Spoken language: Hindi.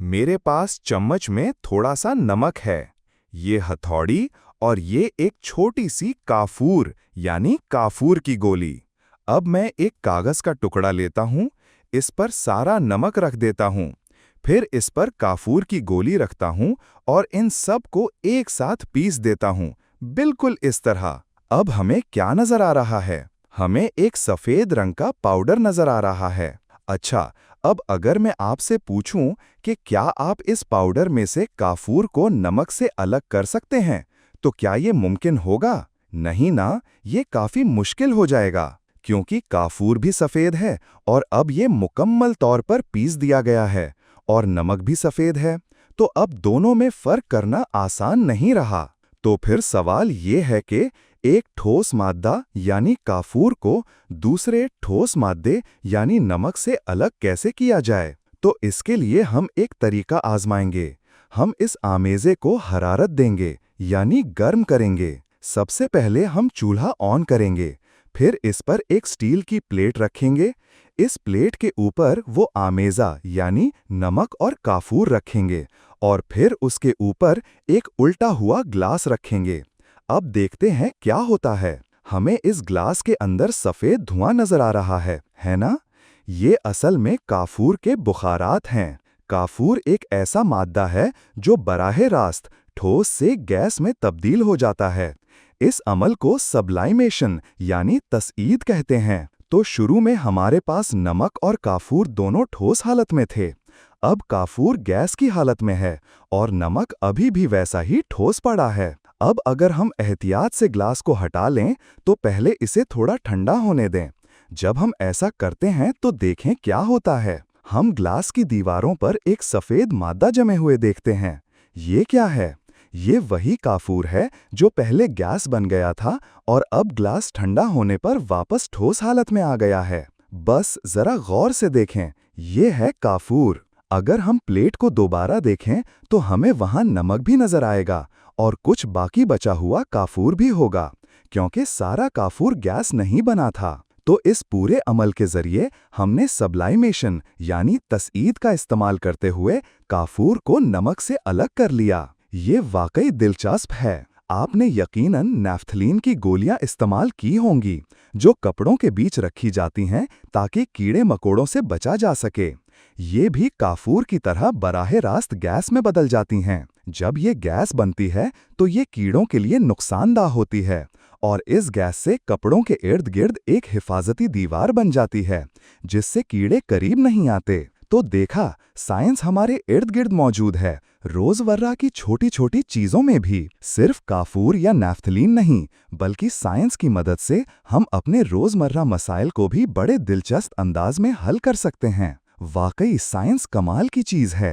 मेरे पास चम्मच में थोड़ा सा नमक है, ये हथौड़ी और ये एक छोटी सी काफूर यानी काफूर की गोली। अब मैं एक कागज का टुकड़ा लेता हूँ, इस पर सारा नमक रख देता हूँ, फिर इस पर काफूर की गोली रखता हूँ और इन सब को एक साथ पीस देता हूँ, बिल्कुल इस तरह। अब हमें क्या नजर आ रहा है? हमें एक सफेद रंग का पाउडर नजर आ रहा है। अच्छा, अब अगर मैं आपसे पूछूं कि क्या आप इस पाउडर में से काफूर को नमक से अलग कर सकते हैं, तो क्या ये मुमकिन होगा? नहीं ना, ये काफी मुश्किल हो जाएगा, क्योंकि काफूर भी सफेद है और अब ये मुकम्मल तौर पर पीस दिया गया है, और नमक भी सफेद है, तो अब दोनों में फर्क करना आसान नहीं रहा। तो फिर सवाल ये है कि एक ठोस मादा यानी काफूर को दूसरे ठोस मादे यानी नमक से अलग कैसे किया जाए? तो इसके लिए हम एक तरीका आजमाएंगे। हम इस आमेज़े को हरारत देंगे यानी गर्म करेंगे। सबसे पहले हम चूल्हा ऑन करेंगे, फिर इस पर एक स्टील की प्लेट रखेंगे। इस प्लेट के ऊपर वो आमेज़ा यानी नमक और काफूर रखेंगे और फिर उसके ऊपर एक उल्टा हुआ ग्लास रखेंगे। अब देखते हैं क्या होता है। हमें इस ग्लास के अंदर सफेद धुआं नजर आ रहा है ना? ये असल में काफूर के बुखारात हैं। काफूर एक ऐसा मादा है जो बराहे रास्त ठोस से गैस में तब्दील हो जाता है। इस अमल को सब्लाइमेशन यानी तस्ईद कहते हैं। तो शुरू में हमारे पास नमक और काफूर दोनों ठोस हालत में थे। अब काफूर गैस की हालत में है और नमक अभी भी वैसा ही ठोस पड़ा है। अब अगर हम एहतियात से ग्लास को हटा लें तो पहले इसे थोड़ा ठंडा होने दें। जब हम ऐसा करते हैं तो देखें क्या होता है। हम ग्लास की दीवारों पर एक सफेद मादा जमे हुए देखते हैं। ये क्या है? ये वही काफूर है जो पहले गैस बन गया था और अब ग्लास ठंडा होने पर वापस ठोस हालत में आ गया है। बस जरा गौर से देखें, ये है काफूर। अगर हम प्लेट को दोबारा देखें तो हमें वहां नमक भी नजर आएगा और कुछ बाकी बचा हुआ काफूर भी होगा, क्योंकि सारा काफूर गैस नहीं बना था। तो इस पूरे अमल के जरिए हमने सब्लाइमेशन यानी तस्ईद का इस्तेमाल करते हुए काफूर को नमक से अलग कर लिया। ये वाकई दिलचस्प है। आपने यकीनन नैफ्थलीन की गोलियां इस्तेमाल की होंगी, जो कपड़ों के बीच रखी जाती हैं ताकि कीड़े मकोड़ों से बचा जा सके। ये भी काफूर की तरह बराहे रास्त गैस में बदल जाती हैं। जब ये गैस बनती है तो ये कीड़ों के लिए नुकसानदाह होती है और इस गैस से कपड़ों के इर्द गिर्द एक हिफाजती दीवार बन जाती है, जिससे कीड़े करीब नहीं आते। तो देखा, साइंस हमारे इर्द गिर्द मौजूद है, रोजमर्रा की छोटी छोटी चीजों में भी। सिर्फ काफूर या नैफ्थलीन नहीं, बल्कि साइंस की मदद से हम अपने रोजमर्रा मसाइल को भी बड़े दिलचस्प अंदाज में हल कर सकते हैं। वाकई साइंस कमाल की चीज है।